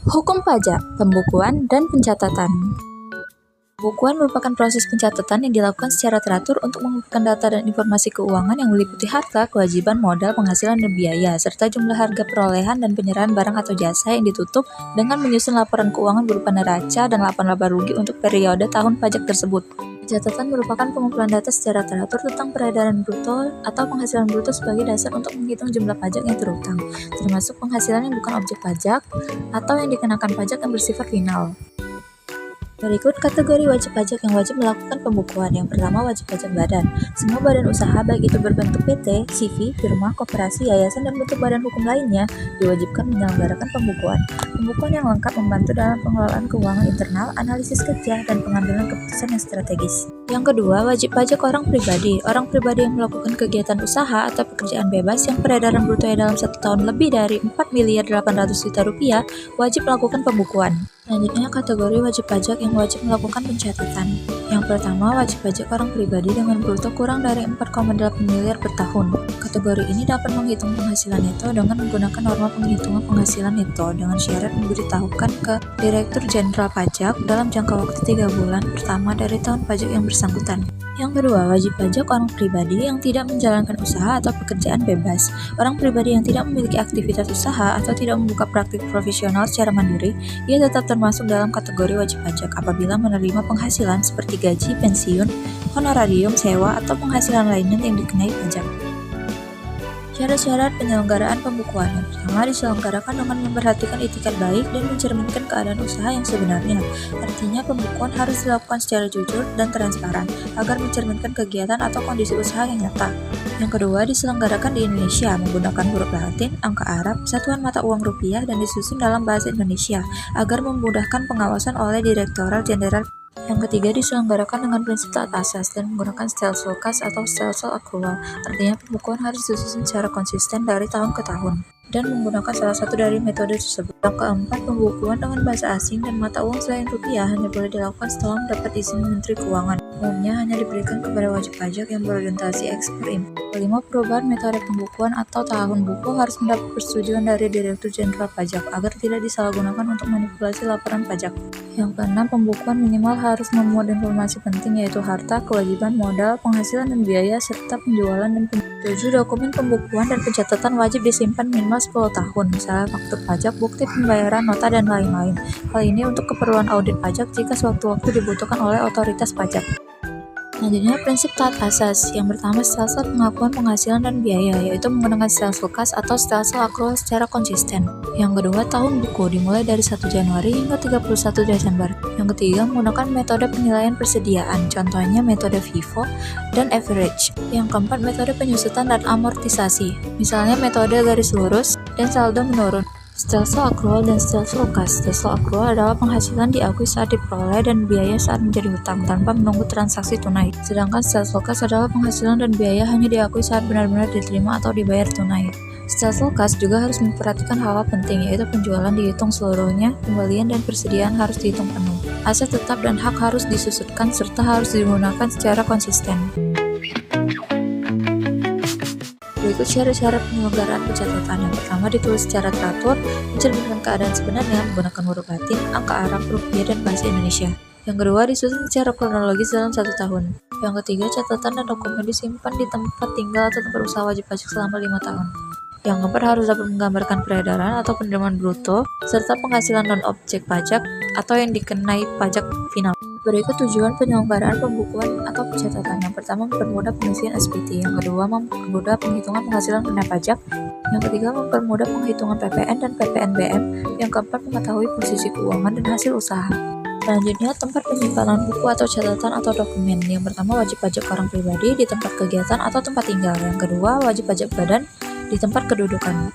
Hukum pajak, pembukuan, dan pencatatan. Pembukuan merupakan proses pencatatan yang dilakukan secara teratur untuk mengumpulkan data dan informasi keuangan yang meliputi harta, kewajiban, modal, penghasilan, dan biaya, serta jumlah harga perolehan dan penyerahan barang atau jasa yang ditutup dengan menyusun laporan keuangan berupa neraca dan laba rugi untuk periode tahun pajak tersebut. Pencatatan merupakan pengumpulan data secara teratur tentang peredaran bruto atau penghasilan bruto sebagai dasar untuk menghitung jumlah pajak yang terutang, termasuk penghasilan yang bukan objek pajak atau yang dikenakan pajak yang bersifat final. Berikut kategori wajib pajak yang wajib melakukan pembukuan. Yang pertama, wajib pajak badan. Semua badan usaha, baik itu berbentuk PT, CV, firma, koperasi, yayasan, dan bentuk badan hukum lainnya, diwajibkan menyelenggarakan pembukuan. Pembukuan yang lengkap membantu dalam pengelolaan keuangan internal, analisis kerja, dan pengambilan keputusan yang strategis. Yang kedua, wajib pajak orang pribadi. Orang pribadi yang melakukan kegiatan usaha atau pekerjaan bebas yang peredaran brutonya dalam 1 tahun lebih dari 4.800.000.000 rupiah wajib melakukan pembukuan. Selanjutnya, kategori wajib pajak yang wajib melakukan pencatatan. Yang pertama, wajib pajak orang pribadi dengan bruto kurang dari 4,8 miliar per tahun. Kategori ini dapat menghitung penghasilan neto dengan menggunakan norma penghitungan penghasilan neto dengan syarat memberitahukan ke Direktur Jenderal Pajak dalam jangka waktu 3 bulan pertama dari tahun pajak yang bersangkutan. Yang kedua, wajib pajak orang pribadi yang tidak menjalankan usaha atau pekerjaan bebas. Orang pribadi yang tidak memiliki aktivitas usaha atau tidak membuka praktik profesional secara mandiri, ia tetap termasuk dalam kategori wajib pajak apabila menerima penghasilan seperti gaji, pensiun, honorarium, sewa, atau penghasilan lainnya yang dikenai pajak. Syarat-syarat penyelenggaraan pembukuan. Yang pertama, diselenggarakan dengan memperhatikan itikat baik dan mencerminkan keadaan usaha yang sebenarnya. Artinya, pembukuan harus dilakukan secara jujur dan transparan agar mencerminkan kegiatan atau kondisi usaha yang nyata. Yang kedua, diselenggarakan di Indonesia menggunakan huruf Latin, angka Arab, satuan mata uang rupiah, dan disusun dalam bahasa Indonesia agar memudahkan pengawasan oleh Direktorat Jenderal. Yang ketiga, diselenggarakan dengan prinsip taat asas dan menggunakan stelsel kas atau stelsel accrual. Artinya, pembukuan harus disusun secara konsisten dari tahun ke tahun dan menggunakan salah satu dari metode tersebut. Yang keempat, pembukuan dengan bahasa asing dan mata uang selain rupiah hanya boleh dilakukan setelah mendapat izin Menteri Keuangan. Umumnya hanya diberikan kepada wajib pajak yang berorientasi ekspor-impor. Kelima, perubahan metode pembukuan atau tahun buku harus mendapat persetujuan dari Direktur Jenderal Pajak agar tidak disalahgunakan untuk manipulasi laporan pajak. Yang keenam, pembukuan minimal harus memuat informasi penting yaitu harta, kewajiban, modal, penghasilan dan biaya, serta penjualan dan penjualan. 7. Dokumen pembukuan dan pencatatan wajib disimpan minimal 10 tahun, misalnya faktur pajak, bukti pembayaran, nota, dan lain-lain. Hal ini untuk keperluan audit pajak jika sewaktu-waktu dibutuhkan oleh otoritas pajak. Selanjutnya, prinsip taat asas. Yang pertama, stelsel pengakuan penghasilan dan biaya, yaitu menggunakan stelsel kas atau stelsel accrual secara konsisten. Yang kedua, tahun buku dimulai dari 1 Januari hingga 31 Desember. Yang ketiga, menggunakan metode penilaian persediaan, contohnya metode FIFO dan average. Yang keempat, metode penyusutan dan amortisasi, misalnya metode garis lurus dan saldo menurun. Stelsel accrual dan stelsel kas. Stelsel accrual adalah penghasilan diakui saat diperoleh dan biaya saat menjadi hutang tanpa menunggu transaksi tunai. Sedangkan stelsel kas adalah penghasilan dan biaya hanya diakui saat benar-benar diterima atau dibayar tunai. Stelsel kas juga harus memperhatikan hal penting yaitu penjualan dihitung seluruhnya, pembelian dan persediaan harus dihitung penuh. Aset tetap dan hak harus disusutkan serta harus digunakan secara konsisten. Berikut syarat-syarat penyelenggaraan pencatatan. Yang pertama, ditulis secara teratur, mencerminkan keadaan sebenarnya menggunakan huruf Latin, angka Arab, rupiah, dan bahasa Indonesia. Yang kedua, disusun secara kronologis dalam 1 tahun. Yang ketiga, catatan dan dokumen disimpan di tempat tinggal atau tempat usaha wajib pajak selama 5 tahun. Yang keempat, harus dapat menggambarkan peredaran atau penerimaan bruto, serta penghasilan non-objek pajak atau yang dikenai pajak final. Berikut tujuan penyelenggaraan pembukuan atau pencatatan. Yang pertama, mempermudah pengisian SPT. Yang kedua, mempermudah penghitungan penghasilan kena pajak. Yang ketiga, mempermudah penghitungan PPN dan PPNBM. Yang keempat, mengetahui posisi keuangan dan hasil usaha. Selanjutnya, tempat penyimpanan buku atau catatan atau dokumen. Yang pertama, wajib pajak orang pribadi di tempat kegiatan atau tempat tinggal. Yang kedua, wajib pajak badan di tempat kedudukan.